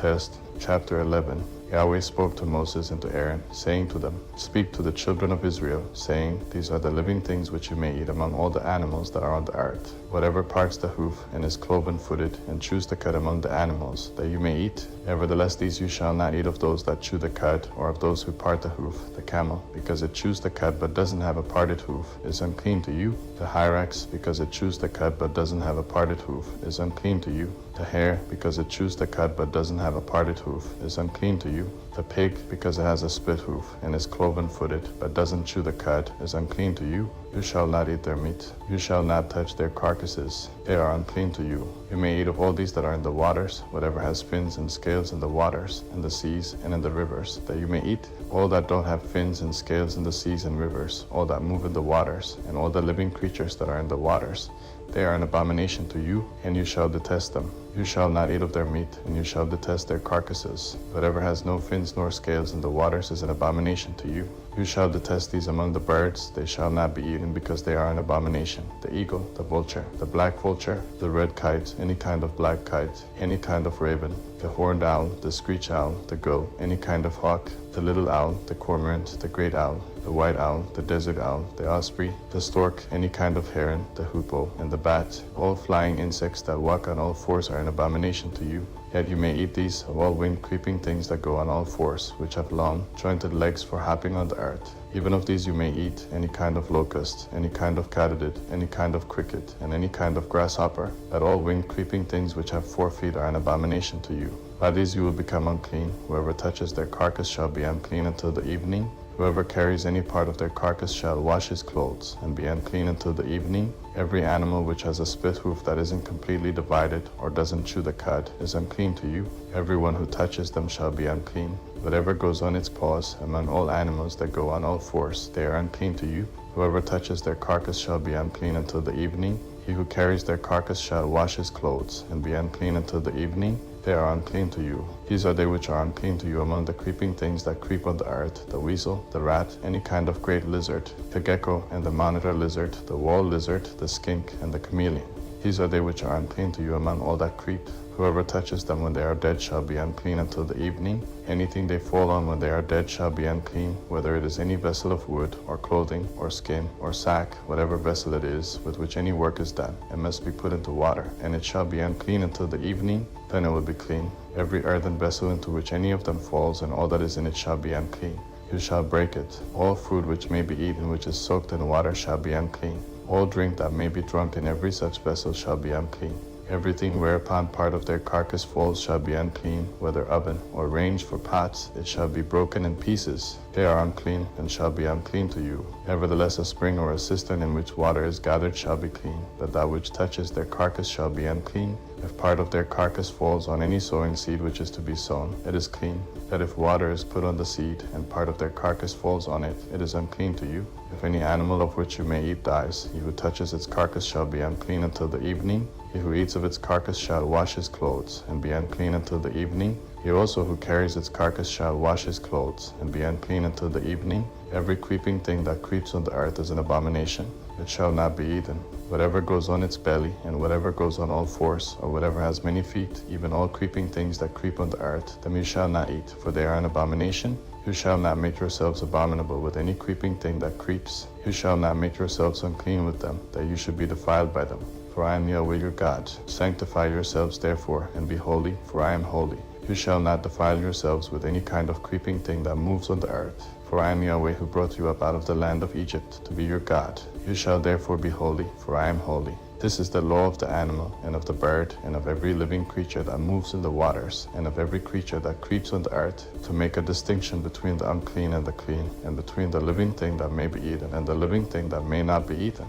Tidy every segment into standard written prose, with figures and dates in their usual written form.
Test, chapter 11. Yahweh spoke to Moses and to Aaron, saying to them, Speak to the children of Israel, saying, These are the living things which you may eat among all the animals that are on the earth. Whatever parts the hoof and is cloven-footed, and chews the cud among the animals, that you may eat. Nevertheless these you shall not eat of those that chew the cud, or of those who part the hoof. The camel, because it chews the cud but doesn't have a parted hoof, is unclean to you. The hyrax, because it chews the cud but doesn't have a parted hoof, is unclean to you. The hare, because it chews the cud but doesn't have a parted hoof, is unclean to you. The pig, because it has a split hoof and is cloven-footed but doesn't chew the cud, is unclean to you. You shall not eat their meat. You shall not touch their carcasses. They are unclean to you. You may eat of all these that are in the waters, whatever has fins and scales in the waters, in the seas, and in the rivers, that you may eat. All that don't have fins and scales in the seas and rivers, all that move in the waters, and all the living creatures that are in the waters, they are an abomination to you, and you shall detest them. You shall not eat of their meat, and you shall detest their carcasses. Whatever has no fins nor scales in the waters is an abomination to you. You shall detest these among the birds. They shall not be eaten, because they are an abomination. The eagle, the vulture, the black vulture, the red kite, any kind of black kite, any kind of raven, the horned owl, the screech owl, the gull, any kind of hawk, the little owl, the cormorant, the great owl, the white owl, the desert owl, the osprey, the stork, any kind of heron, the hoopoe, and the bat. All flying insects that walk on all fours are an abomination to you. Yet you may eat these of all winged creeping things that go on all fours, which have long, jointed legs for hopping on the earth. Even of these you may eat, any kind of locust, any kind of katydid, any kind of cricket, and any kind of grasshopper. That all winged creeping things which have 4 feet are an abomination to you. By these you will become unclean. Whoever touches their carcass shall be unclean until the evening. Whoever carries any part of their carcass shall wash his clothes, and be unclean until the evening. Every animal which has a split hoof that isn't completely divided, or doesn't chew the cud, is unclean to you. Everyone who touches them shall be unclean. Whatever goes on its paws, among all animals that go on all fours, they are unclean to you. Whoever touches their carcass shall be unclean until the evening. He who carries their carcass shall wash his clothes, and be unclean until the evening. They are unclean to you. These are they which are unclean to you among the creeping things that creep on the earth, the weasel, the rat, any kind of great lizard, the gecko and the monitor lizard, the wall lizard, the skink, and the chameleon. These are they which are unclean to you among all that creep. Whoever touches them when they are dead shall be unclean until the evening. Anything they fall on when they are dead shall be unclean, whether it is any vessel of wood, or clothing, or skin, or sack, whatever vessel it is with which any work is done. It must be put into water, and it shall be unclean until the evening. Then it will be clean. Every earthen vessel into which any of them falls, and all that is in it shall be unclean. You shall break it. All food which may be eaten which is soaked in water shall be unclean. All drink that may be drunk in every such vessel shall be unclean. Everything whereupon part of their carcass falls shall be unclean, whether oven or range for pots, it shall be broken in pieces. They are unclean, and shall be unclean to you. Nevertheless a spring or a cistern in which water is gathered shall be clean, but that which touches their carcass shall be unclean. If part of their carcass falls on any sowing seed which is to be sown, it is clean. That if water is put on the seed, and part of their carcass falls on it, it is unclean to you. If any animal of which you may eat dies, he who touches its carcass shall be unclean until the evening. He who eats of its carcass shall wash his clothes, and be unclean until the evening. He also who carries its carcass shall wash his clothes, and be unclean until the evening. Every creeping thing that creeps on the earth is an abomination. It shall not be eaten. Whatever goes on its belly, and whatever goes on all fours, or whatever has many feet, even all creeping things that creep on the earth, them you shall not eat, for they are an abomination. You shall not make yourselves abominable with any creeping thing that creeps. You shall not make yourselves unclean with them, that you should be defiled by them. For I am Yahweh your God. Sanctify yourselves therefore, and be holy, for I am holy. You shall not defile yourselves with any kind of creeping thing that moves on the earth. For I am Yahweh who brought you up out of the land of Egypt, to be your God. You shall therefore be holy, for I am holy. This is the law of the animal, and of the bird, and of every living creature that moves in the waters, and of every creature that creeps on the earth, to make a distinction between the unclean and the clean, and between the living thing that may be eaten, and the living thing that may not be eaten.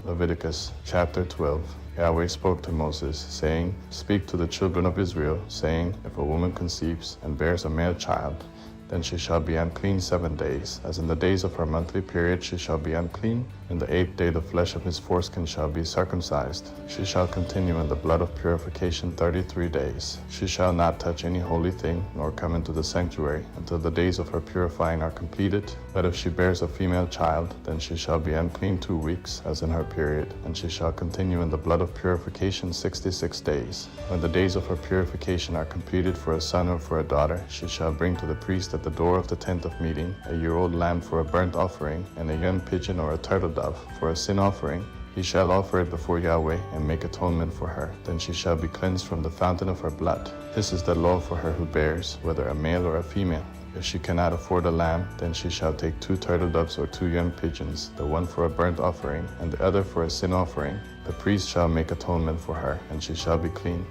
Leviticus chapter 12. Yahweh spoke to Moses, saying, Speak to the children of Israel, saying, If a woman conceives and bears a male child, then she shall be unclean 7 days. As in the days of her monthly period she shall be unclean. In the 8th day the flesh of his foreskin shall be circumcised. She shall continue in the blood of purification 33 days. She shall not touch any holy thing, nor come into the sanctuary, until the days of her purifying are completed. But if she bears a female child, then she shall be unclean 2 weeks, as in her period, and she shall continue in the blood of purification 66 days. When the days of her purification are completed for a son or for a daughter, she shall bring to the priest at the door of the tent of meeting a year-old lamb for a burnt offering, and a young pigeon or a turtle dove for a sin offering. He shall offer it before Yahweh and make atonement for her. Then she shall be cleansed from the fountain of her blood. This is the law for her who bears, whether a male or a female. If she cannot afford a lamb, then she shall take 2 turtle doves or 2 young pigeons, the one for a burnt offering and the other for a sin offering. The priest shall make atonement for her, and she shall be clean.